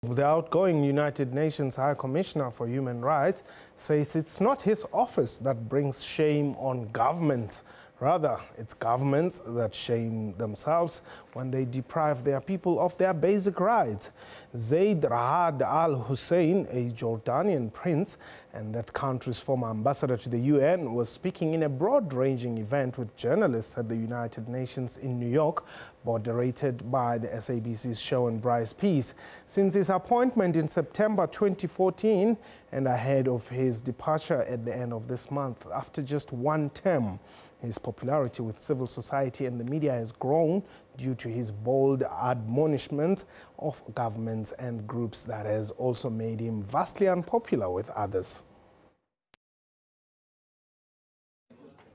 The outgoing United Nations High Commissioner for Human Rights says it's not his office that brings shame on governments. Rather, it's governments that shame themselves when they deprive their people of their basic rights. Zeid Ra'ad Al Hussein, a Jordanian Prince and that country's former ambassador to the UN, was speaking in a broad-ranging event with journalists at the United Nations in New York, moderated by the SABC's Sherwin Bryce-Pease. Since his appointment in September 2014 and ahead of his departure at the end of this month after just one term, his popularity with civil society and the media has grown due to his bold admonishments of governments and groups that has also made him vastly unpopular with others.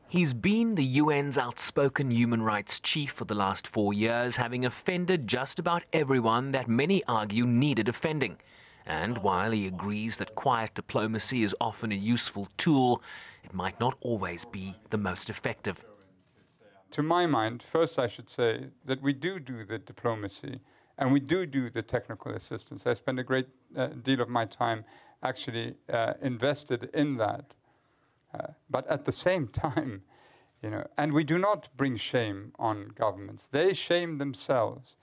He's been the UN's outspoken human rights chief for the last 4 years, having offended just about everyone that many argue needed offending. And while he agrees that quiet diplomacy is often a useful tool, it might not always be the most effective. To my mind, first I should say that we do the diplomacy and we do the technical assistance. I spend a great deal of my time actually invested in that. But at the same time, and we do not bring shame on governments. They shame themselves.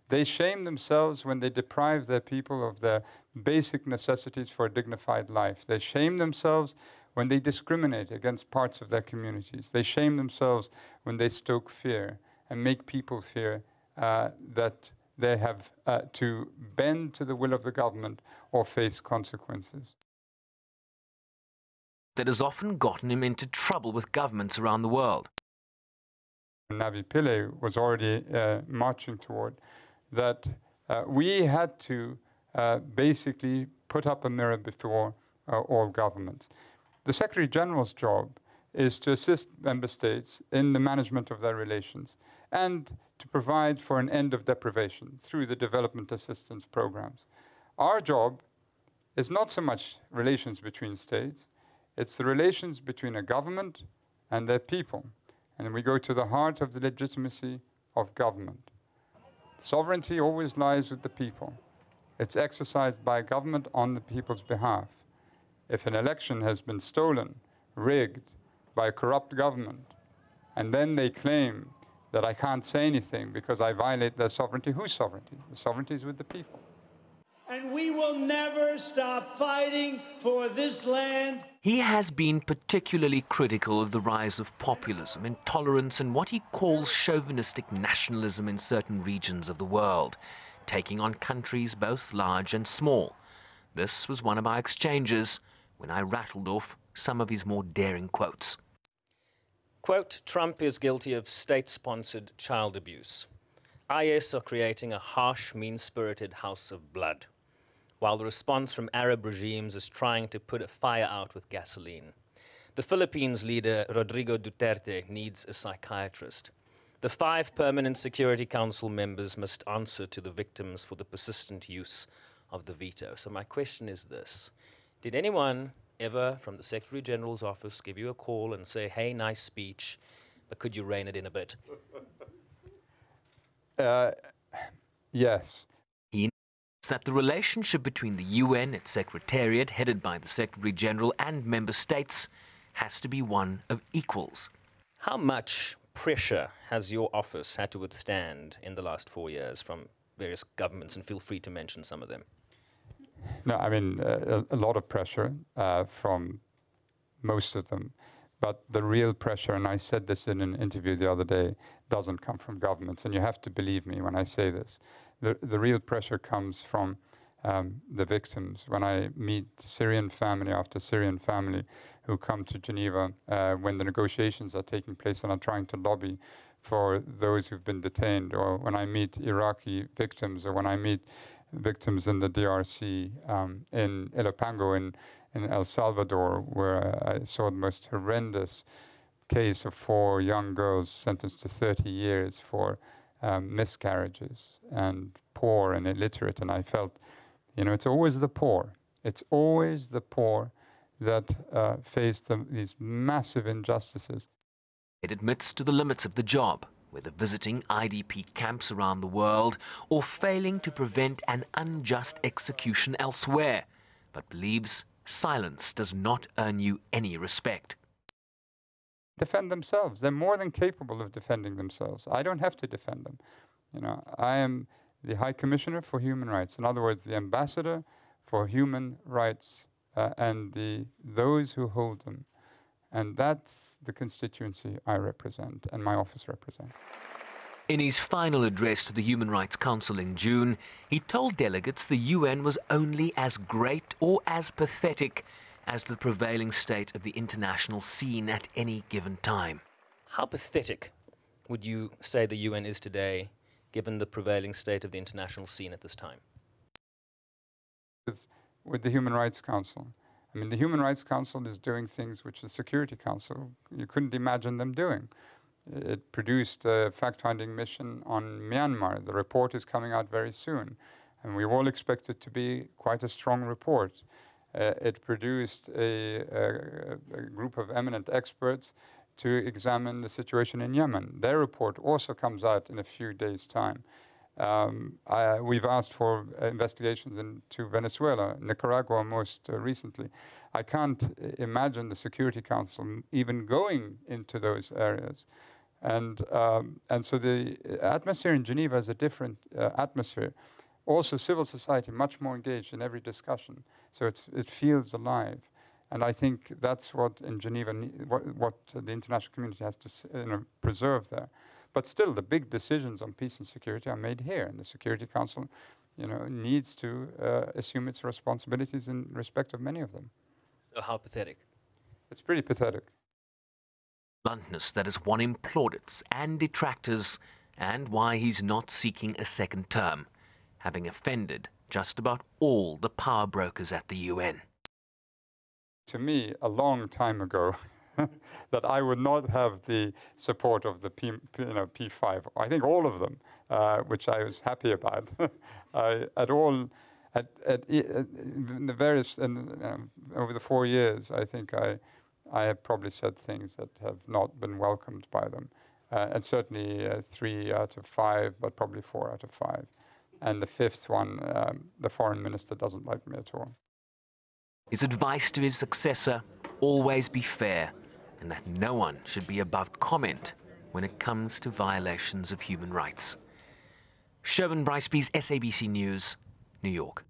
They shame themselves when they deprive their people of their basic necessities for a dignified life. They shame themselves when they discriminate against parts of their communities. They shame themselves when they stoke fear and make people fear that they have to bend to the will of the government or face consequences. That has often gotten him into trouble with governments around the world. Navi Pillay was already marching toward that we had to basically put up a mirror before all governments. The Secretary General's job is to assist member states in the management of their relations and to provide for an end of deprivation through the development assistance programs. Our job is not so much relations between states, it's the relations between a government and their people. And we go to the heart of the legitimacy of government. Sovereignty always lies with the people. It's exercised by government on the people's behalf. If an election has been stolen, rigged by a corrupt government, and then they claim that I can't say anything because I violate their sovereignty, whose sovereignty? The sovereignty is with the people. And we will never stop fighting for this land. He has been particularly critical of the rise of populism, intolerance, and what he calls chauvinistic nationalism in certain regions of the world, taking on countries both large and small. This was one of our exchanges when I rattled off some of his more daring quotes. Quote, Trump is guilty of state-sponsored child abuse. IS are creating a harsh, mean-spirited house of blood, while the response from Arab regimes is trying to put a fire out with gasoline. The Philippines leader, Rodrigo Duterte, needs a psychiatrist. The 5 permanent Security Council members must answer to the victims for the persistent use of the veto. So my question is this. Did anyone ever from the Secretary General's office give you a call and say, hey, nice speech, but could you rein it in a bit? Yes. That the relationship between the UN, its Secretariat, headed by the Secretary General, and member states has to be one of equals. How much pressure has your office had to withstand in the last 4 years from various governments, and feel free to mention some of them? No, I mean, a lot of pressure from most of them. But the real pressure, and I said this in an interview the other day, doesn't come from governments. And you have to believe me when I say this. The real pressure comes from the victims. When I meet Syrian family after Syrian family who come to Geneva when the negotiations are taking place and are trying to lobby for those who've been detained, or when I meet Iraqi victims, or when I meet victims in the DRC, in Ilopango, in El Salvador, where I saw the most horrendous case of 4 young girls sentenced to 30 years for miscarriages, and poor and illiterate. And I felt, it's always the poor. It's always the poor that face these massive injustices. It admits to the limits of the job. whether visiting IDP camps around the world or failing to prevent an unjust execution elsewhere, but believes silence does not earn you any respect. Defend themselves. They're more than capable of defending themselves. I don't have to defend them. You know, I am the High Commissioner for Human Rights. In other words, the ambassador for human rights and those who hold them. And that's the constituency I represent and my office represents. In his final address to the Human Rights Council in June, he told delegates the UN was only as great or as pathetic as the prevailing state of the international scene at any given time. How pathetic would you say the UN is today, given the prevailing state of the international scene at this time? With the Human Rights Council. I mean, the Human Rights Council is doing things which the Security Council, you couldn't imagine them doing. It produced a fact-finding mission on Myanmar. The report is coming out very soon, and we all expect it to be quite a strong report. It produced a group of eminent experts to examine the situation in Yemen. Their report also comes out in a few days' time. We've asked for investigations into Venezuela, Nicaragua most recently. I can't imagine the Security Council even going into those areas. And so the atmosphere in Geneva is a different atmosphere. Also, civil society much more engaged in every discussion, so it feels alive. And I think that's what in Geneva, what the international community has to preserve there. But still, the big decisions on peace and security are made here, and the Security Council, needs to assume its responsibilities in respect of many of them. So how pathetic? It's pretty pathetic. Bluntness that has won him plaudits and detractors, and why he's not seeking a second term, having offended just about all the power brokers at the UN. To me, a long time ago, that I would not have the support of the P5. I think all of them, which I was happy about. Over the 4 years, I think I have probably said things that have not been welcomed by them. And certainly 3 out of 5, but probably 4 out of 5. And the 5th one, the foreign minister doesn't like me at all. His advice to his successor, always be fair, and that no one should be above comment when it comes to violations of human rights. Sherwin, Bryce-Pease, SABC News, New York.